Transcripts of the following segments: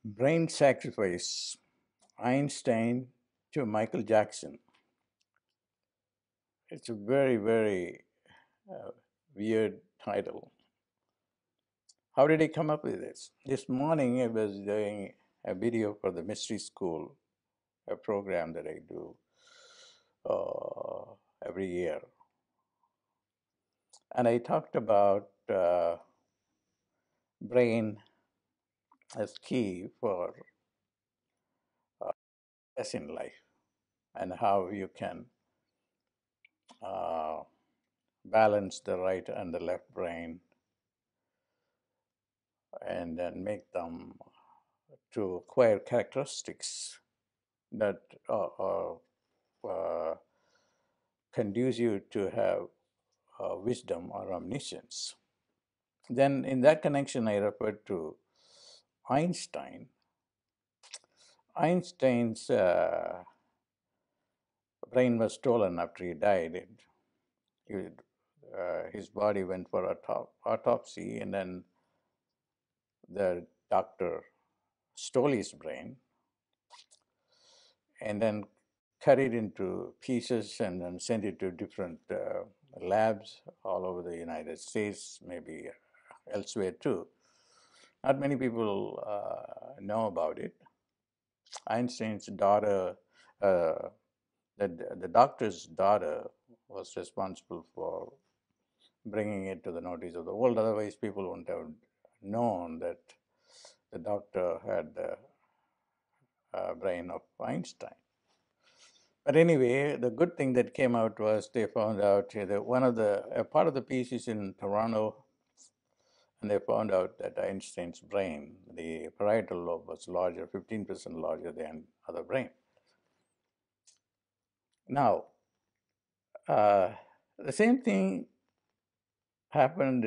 Brain sacrifice, Einstein to Michael Jackson. It's a very, very uh, weird title. How did he come up with this? This morning I was doing a video for the Mystery School, a program that I do every year. And I talked about brain as key for success in life and how you can uh, balance the right and the left brain and then make them to acquire characteristics that are conducive to have wisdom or omniscience. Then, in that connection, I referred to Einstein. Einstein's brain was stolen after he died. His body went for autopsy, and then the doctor stole his brain and then cut it into pieces and then sent it to different labs all over the United States, maybe elsewhere too. Not many people know about it. Einstein's daughter, uh, the doctor's daughter, was responsible for bringing it to the notice of the world. Otherwise, people wouldn't have known that the doctor had the brain of Einstein. But anyway, the good thing that came out was they found out that one of a part of the piece is in Toronto, and they found out that Einstein's brain, the parietal lobe, was larger, 15% larger than other brain. Now, the same thing happened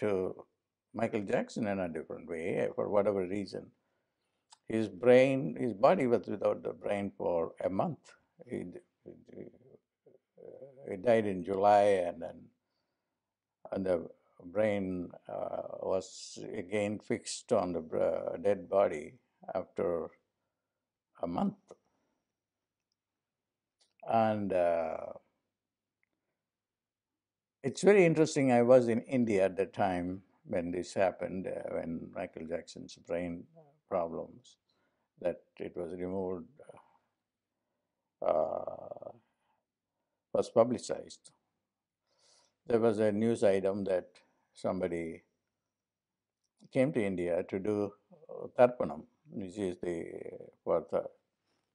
to Michael Jackson in a different way, for whatever reason. His body was without the brain for a month. He died in July, and the brain was again fixed on the dead body after a month. And it's very interesting. I was in India at the time when this happened, when Michael Jackson's brain problems, that it was removed, was publicized. There was a news item that somebody came to India to do tarpanam, which is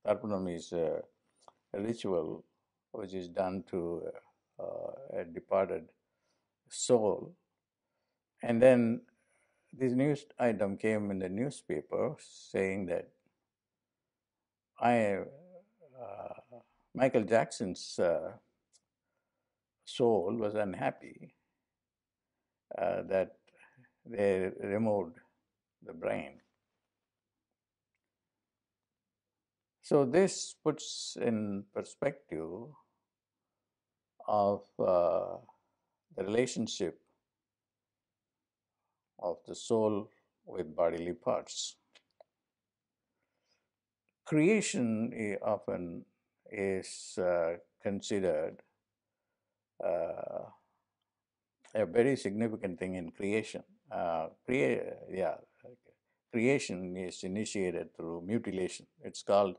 tarpanam is a ritual which is done to a departed soul. And then this news item came in the newspaper saying that Michael Jackson's soul was unhappy that they removed the brain. So this puts in perspective of the relationship of the soul with bodily parts. Creation often is considered a very significant thing in creation. Creation is initiated through mutilation. It's called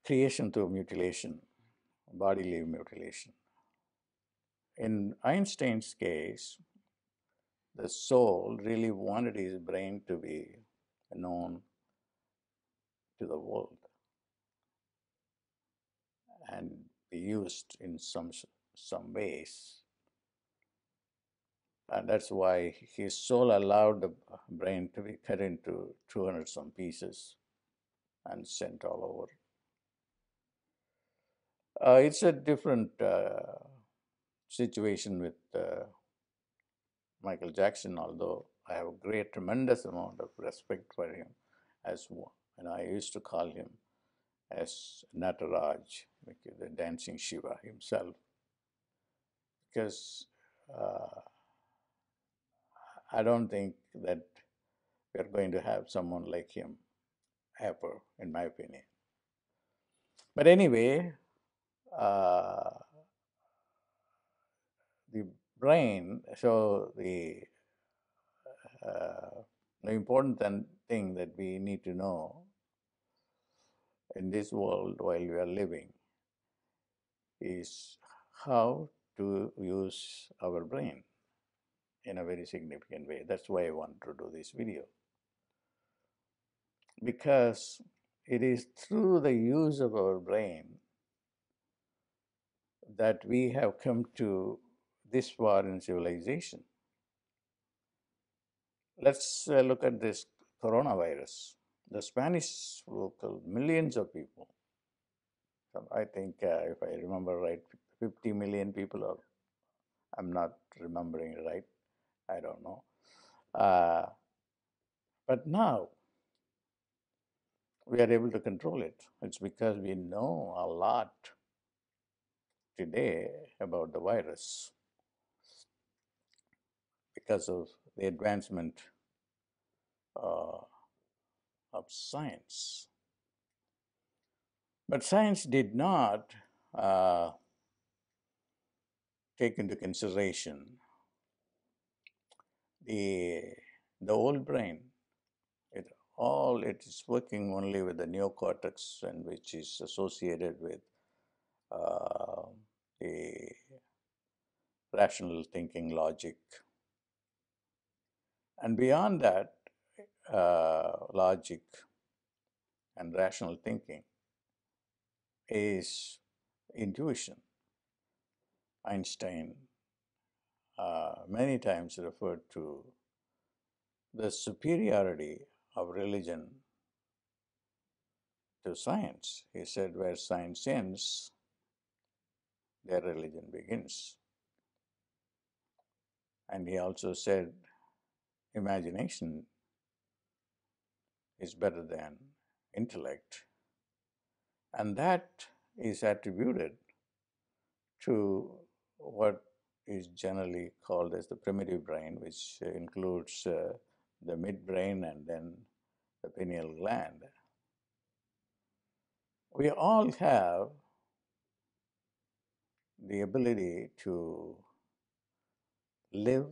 creation through mutilation, bodily mutilation. In Einstein's case, the soul really wanted his brain to be known to the world and be used in some ways. And that's why his soul allowed the brain to be cut into 200 some pieces and sent all over. It's a different situation with Michael Jackson, although I have a tremendous amount of respect for him as one. And I used to call him as Nataraj, the dancing Shiva himself, because I don't think that we are going to have someone like him ever, in my opinion. But anyway, uh, the brain, so the important thing that we need to know in this world while we are living is how to use our brain in a very significant way. That's why I want to do this video. Because it is through the use of our brain that we have come to this far in civilization. Let's look at this coronavirus. The Spanish flu killed millions of people. I think, if I remember right, 50 million people, or I'm not remembering right, I don't know. But now we are able to control it. It's because we know a lot today about the virus because of the advancement uh, of science. But science did not uh, take into consideration the old brain. It is working only with the neocortex, and which is associated with uh, the rational thinking, logic, and beyond that, logic and rational thinking is intuition. Einstein many times referred to the superiority of religion to science. He said, where science ends, their religion begins. And he also said, imagination is better than intellect. And that is attributed to what is generally called as the primitive brain, which includes the midbrain and then the pineal gland. We all have the ability to live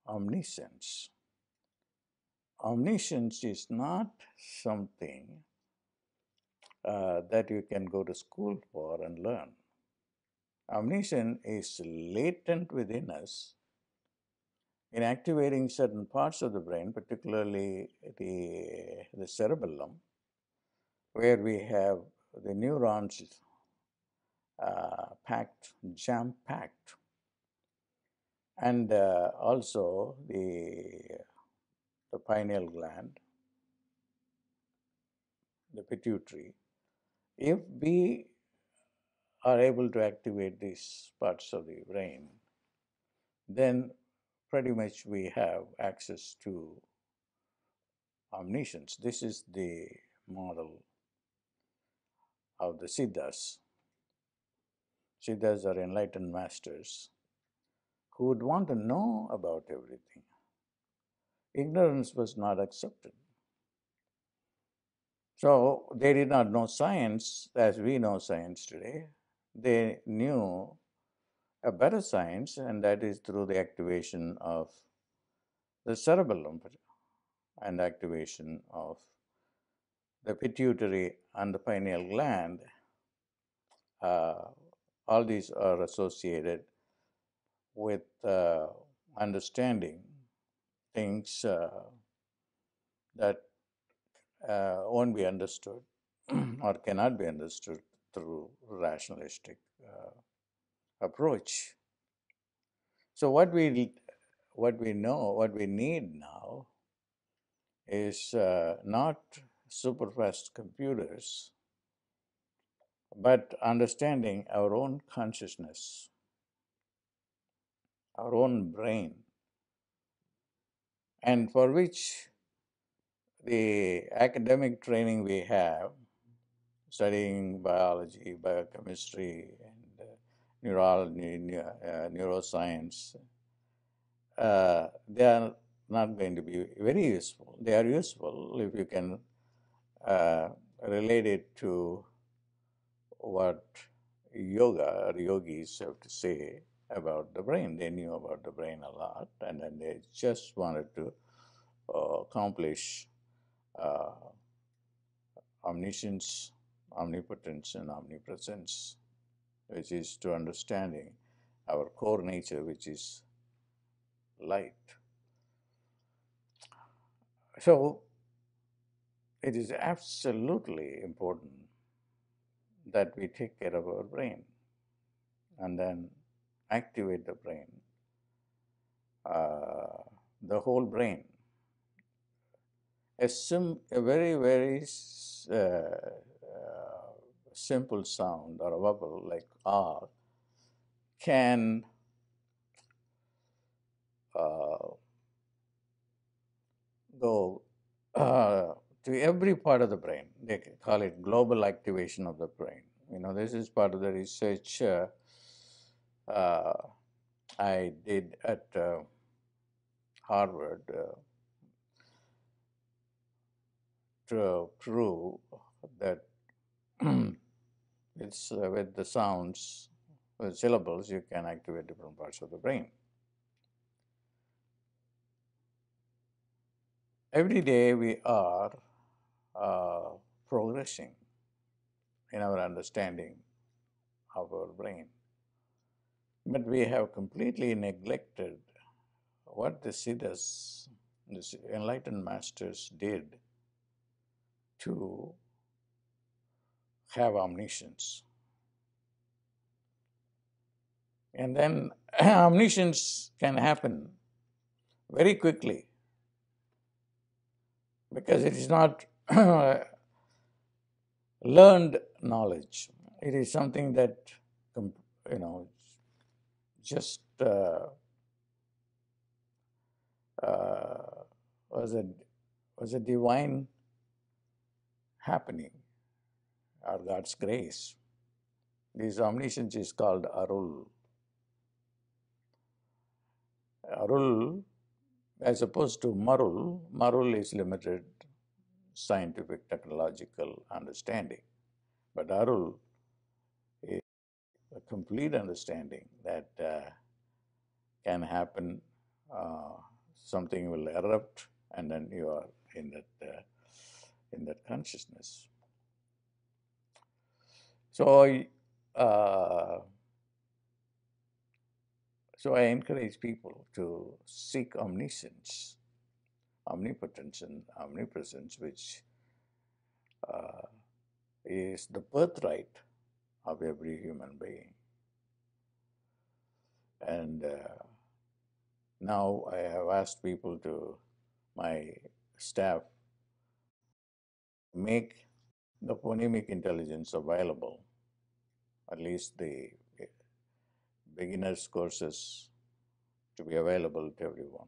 omniscience. Omniscience is not something that you can go to school for and learn. Omniscience is latent within us in activating certain parts of the brain, particularly the cerebellum, where we have the neurons jam-packed, and also the pineal gland, the pituitary. If we are able to activate these parts of the brain, then pretty much we have access to omniscience. This is the model of the Siddhas. Siddhas are enlightened masters who would want to know about everything. Ignorance was not accepted. So they did not know science as we know science today. They knew a better science, and that is through the activation of the cerebellum and activation of the pituitary and the pineal gland. All these are associated with understanding things that won't be understood or cannot be understood through rationalistic approach. So what we know, what we need now is not super fast computers, but understanding our own consciousness, our own brain, and for which the academic training we have, studying biology, biochemistry, and neuroscience, they are not going to be very useful. They are useful if you can uh, relate it to what yoga or yogis have to say about the brain. They knew about the brain a lot, and then they just wanted to accomplish uh, omniscience, omnipotence, and omnipresence, which is to understanding our core nature, which is light. So it is absolutely important that we take care of our brain and then activate the brain, the whole brain. A very, very simple sound or a vowel like R can uh, go to every part of the brain. They call it global activation of the brain. This is part of the research uh, I did at Harvard to prove that it's with the sounds, with syllables, you can activate different parts of the brain. Every day we are uh, progressing in our understanding of our brain. But we have completely neglected what the Siddhas, the enlightened masters, did to have omniscience. And then omniscience can happen very quickly because it is not learned knowledge. It is something that, just uh, was a divine happening or God's grace. This omniscience is called Arul. Arul, as opposed to Marul, Marul is limited scientific technological understanding. But Arul is a complete understanding that can happen. Something will erupt, and then you are in that consciousness. So, uh, so I encourage people to seek omniscience, omnipotence, and omnipresence, which uh, is the birthright of every human being. And now I have asked people my staff, make the phonemic intelligence available, at least the beginners courses to be available to everyone.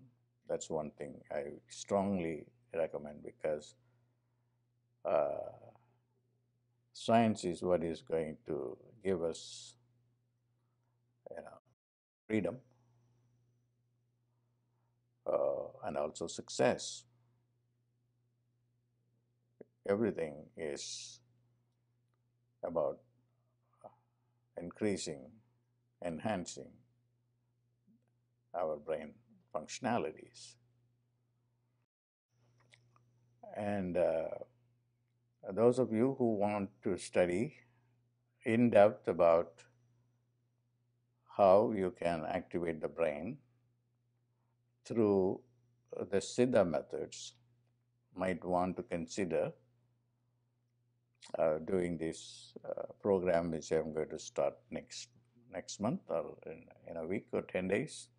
That's one thing I strongly recommend because science is what is going to give us freedom and also success. Everything is about increasing, enhancing our brain functionalities. And those of you who want to study in depth about how you can activate the brain through the Siddha methods might want to consider doing this program, which I'm going to start next month or in a week or 10 days,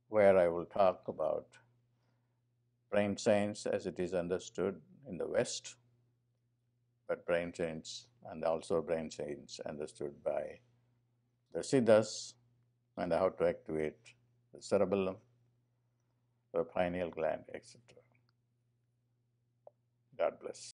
where I will talk about brain science as it is understood in the West, but brain science and also brain science understood by the Siddhas and how to activate the cerebellum, the pineal gland, etc. God bless.